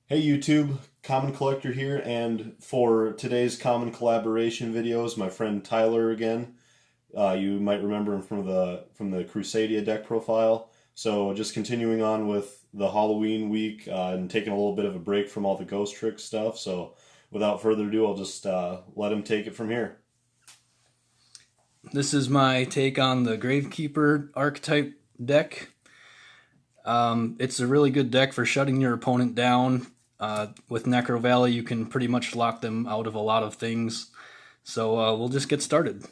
Hey YouTube, Common Collector here, and for today's common collaboration videos, my friend Tyler again. You might remember him from the Crusadia deck profile. So just continuing on with the Halloween week and taking a little bit of a break from all the Ghostricks stuff. So without further ado, I'll just let him take it from here. This is my take on the Gravekeeper archetype deck. It's a really good deck for shutting your opponent down. With Necro Valley, you can pretty much lock them out of a lot of things. So we'll just get started.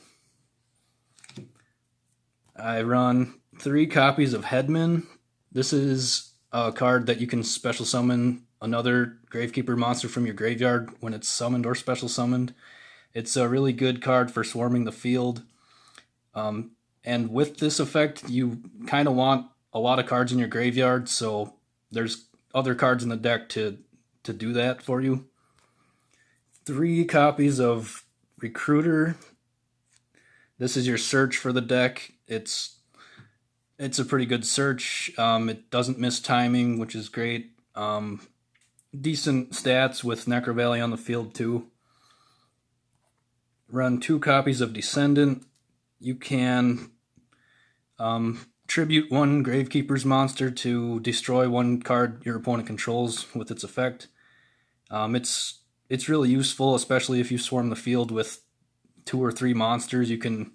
I run 3 copies of Headman. This is a card that you can special summon another Gravekeeper monster from your graveyard when it's summoned or special summoned. It's a really good card for swarming the field. And with this effect, you kind of want a lot of cards in your graveyard, so there's other cards in the deck to do that for you. 3 copies of Recruiter. This is your search for the deck. It's a pretty good search. It doesn't miss timing, which is great. Decent stats with Necro Valley on the field too. Run 2 copies of Descendant. You can tribute 1 Gravekeeper's monster to destroy 1 card your opponent controls with its effect. It's really useful, especially if you swarm the field with 2 or 3 monsters. You can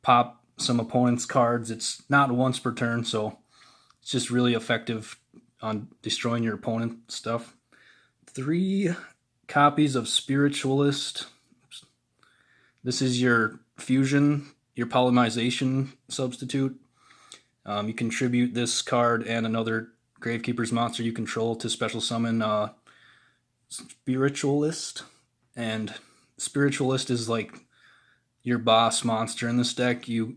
pop some opponent's cards. It's not once per turn, so it's just really effective on destroying your opponent's stuff. 3 copies of Spiritualist. This is your fusion, your polymerization substitute. You contribute this card and another Gravekeeper's monster you control to special summon Spiritualist. And Spiritualist is like your boss monster in this deck. You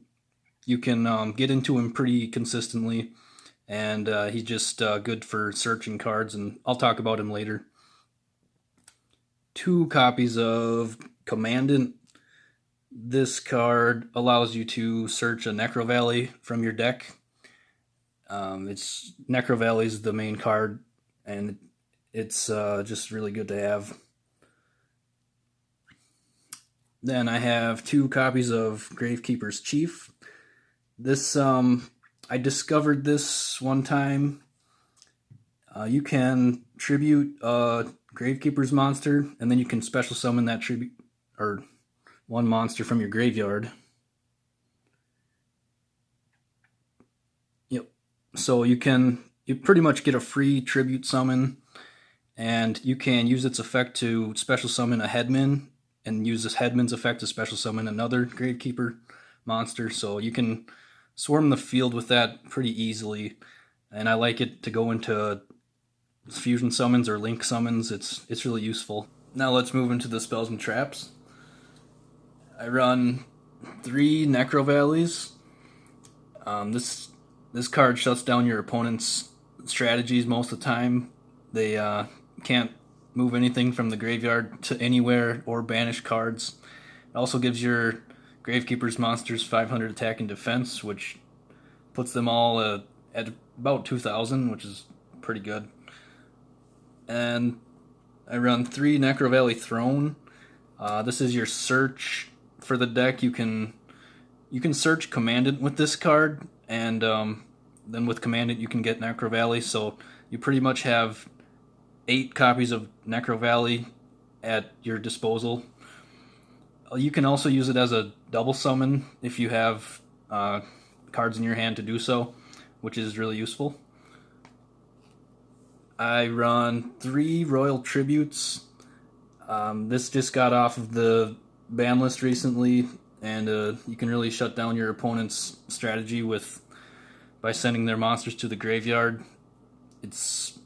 can get into him pretty consistently, and he's just good for searching cards, and I'll talk about him later. 2 copies of Commandant. This card allows you to search a Necro Valley from your deck. It's Necro Valley's the main card, and it's just really good to have. Then I have 2 copies of Gravekeeper's Chief. This I discovered this one time. You can tribute Gravekeeper's monster, and then you can special summon that tribute or 1 monster from your graveyard. Yep. So you pretty much get a free tribute summon, and you can use its effect to special summon a Headman, and use this Headman's effect to special summon another Gravekeeper monster. So you can swarm the field with that pretty easily, and I like it to go into fusion summons or link summons. It's really useful. Now let's move into the spells and traps. I run 3 Necro Valleys. This card shuts down your opponent's strategies most of the time. They can't move anything from the graveyard to anywhere or banish cards. It also gives your Gravekeeper's monsters 500 attack and defense, which puts them all at about 2,000, which is pretty good. And I run 3 Necro Valley Throne. This is your search for the deck. You can search Commandant with this card, and then with Commandant you can get Necro Valley. So you pretty much have 8 copies of Necro Valley at your disposal. You can also use it as a double summon if you have cards in your hand to do so, which is really useful. I run 3 Royal Tributes. This just got off of the ban list recently, and you can really shut down your opponent's strategy by sending their monsters to the graveyard. It's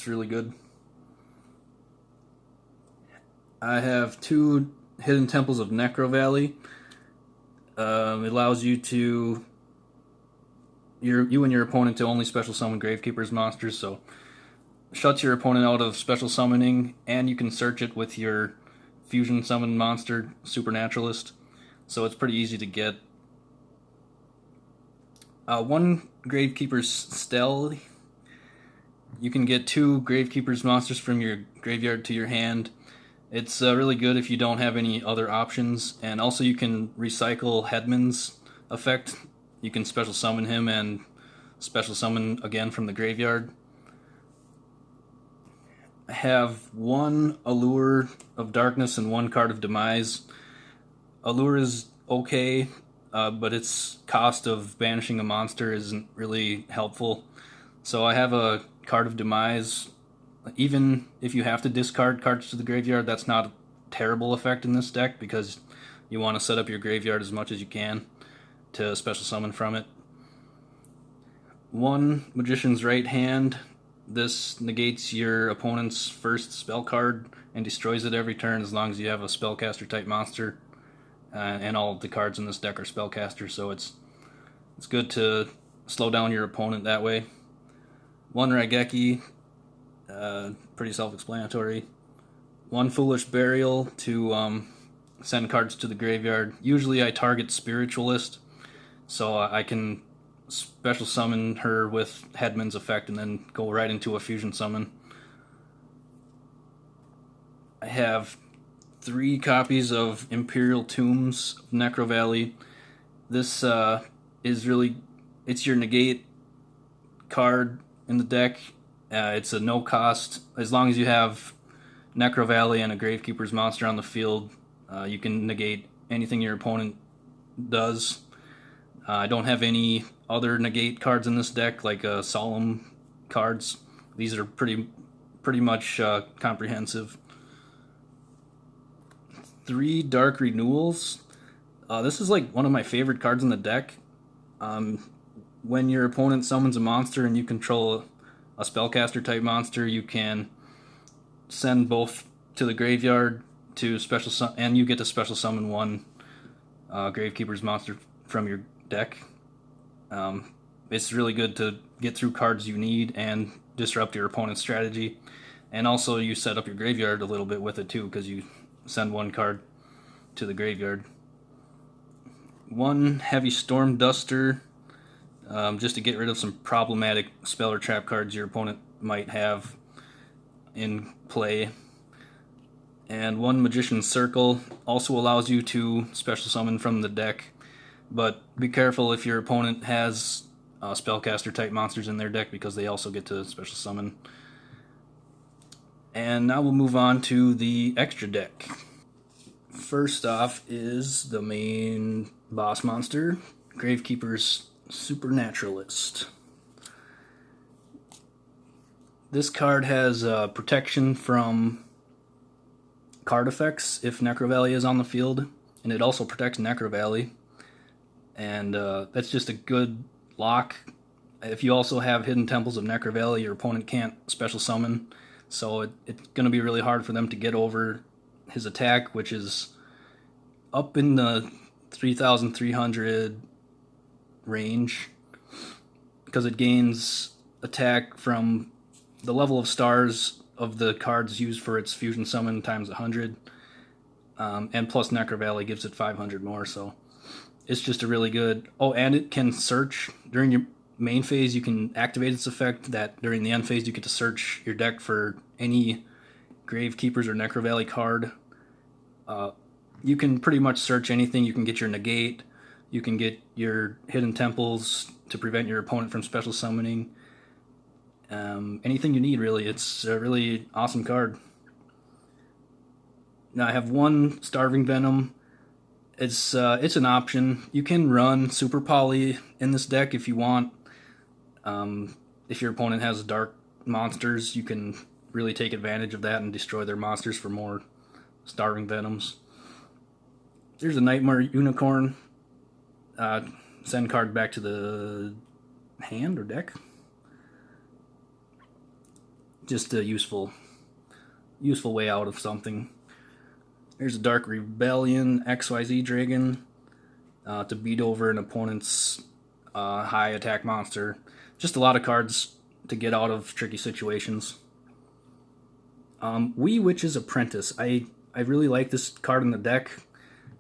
really good. I have 2 Hidden Temples of Necro Valley. It allows you and your opponent to only special summon Gravekeeper's monsters, so shuts your opponent out of special summoning, and you can search it with your fusion summon monster, Supernaturalist, so it's pretty easy to get. 1 Gravekeeper's Stele. You can get 2 Gravekeeper's monsters from your graveyard to your hand. It's really good if you don't have any other options, and also you can recycle Headman's effect. You can special summon him and special summon again from the graveyard. I have 1 Allure of Darkness and 1 card of Demise. Allure is okay, but its cost of banishing a monster isn't really helpful. So I have a card of Demise. Even if you have to discard cards to the graveyard, that's not a terrible effect in this deck because you want to set up your graveyard as much as you can to special summon from it. 1 Magician's Right Hand. This negates your opponent's first spell card and destroys it every turn as long as you have a spellcaster type monster. And all of the cards in this deck are spellcasters, so it's good to slow down your opponent that way. 1 Raigeki, pretty self-explanatory. 1 Foolish Burial to send cards to the graveyard. Usually I target Spiritualist, so I can special summon her with Headman's effect and then go right into a fusion summon. I have 3 copies of Imperial Tombs of Necro Valley. This is really, it's your negate card in the deck. It's a no cost. As long as you have Necro Valley and a Gravekeeper's monster on the field, you can negate anything your opponent does. I don't have any other negate cards in this deck, like Solemn cards. These are pretty much comprehensive. 3 Dark Renewals. This is like one of my favorite cards in the deck. When your opponent summons a monster and you control a spellcaster type monster, you can send both to the graveyard to special and you get to special summon 1 Gravekeeper's monster from your deck. It's really good to get through cards you need and disrupt your opponent's strategy. And also you set up your graveyard a little bit with it too, because you send 1 card to the graveyard. 1 Heavy Storm Duster, just to get rid of some problematic spell or trap cards your opponent might have in play. And 1 Magician's Circle also allows you to special summon from the deck, but be careful if your opponent has spellcaster type monsters in their deck because they also get to special summon. And now we'll move on to the extra deck. First off is the main boss monster, Gravekeeper's Supernaturalist. This card has protection from card effects if Necro Valley is on the field, and it also protects Necro Valley. And that's just a good lock. If you also have Hidden Temples of Necro Valley, your opponent can't special summon, so it's going to be really hard for them to get over his attack, which is up in the 3,300 range, because it gains attack from the level of stars of the cards used for its fusion summon times 100, and plus Necro Valley gives it 500 more, so it's just a really good... Oh, and it can search. During your main phase, you can activate its effect that during the end phase you get to search your deck for any Gravekeepers or Necro Valley card. You can pretty much search anything. You can get your negate. You can get your Hidden Temples to prevent your opponent from special summoning. Anything you need, really. It's a really awesome card. Now I have 1 Starving Venom. It's an option. You can run Super Poly in this deck if you want. If your opponent has dark monsters, you can really take advantage of that and destroy their monsters for more Starving Venoms. There's a Nightmare Unicorn. Send card back to the hand or deck. Just a useful way out of something. There's a Dark Rebellion XYZ Dragon to beat over an opponent's high attack monster. Just a lot of cards to get out of tricky situations. Wee Witch's Apprentice. I really like this card in the deck.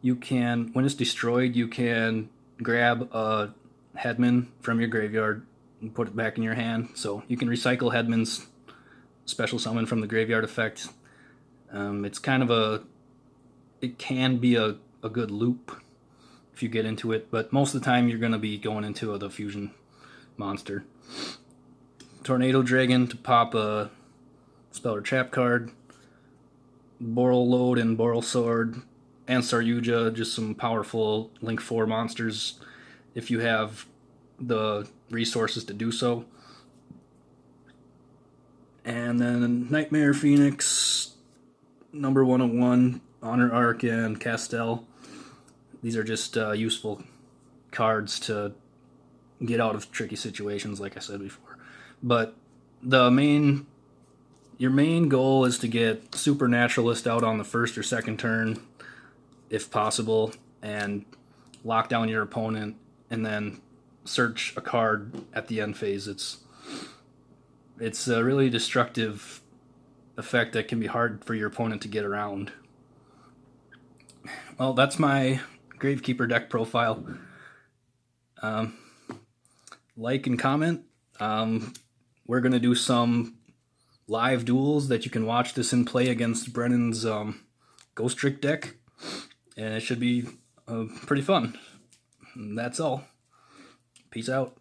You can, when it's destroyed, you can grab a Headman from your graveyard, and put it back in your hand. So you can recycle Headman's special summon from the graveyard effect. It's kind of it can be a good loop if you get into it, but most of the time you're going to be going into the fusion monster. Tornado Dragon to pop a spell or trap card. Boral Load and Boral Sword and Saryuja, just some powerful Link 4 monsters if you have the resources to do so. And then Nightmare Phoenix, number 101, Honor Arc, and Castel. These are just useful cards to get out of tricky situations, like I said before. But your main goal is to get Supernaturalist out on the first or second turn, if possible, and lock down your opponent, and then search a card at the end phase. It's a really destructive effect that can be hard for your opponent to get around. Well, that's my Gravekeeper deck profile. Like and comment. We're going to do some live duels that you can watch this in play against Brennan's Ghostricks deck, and it should be pretty fun. And that's all. Peace out.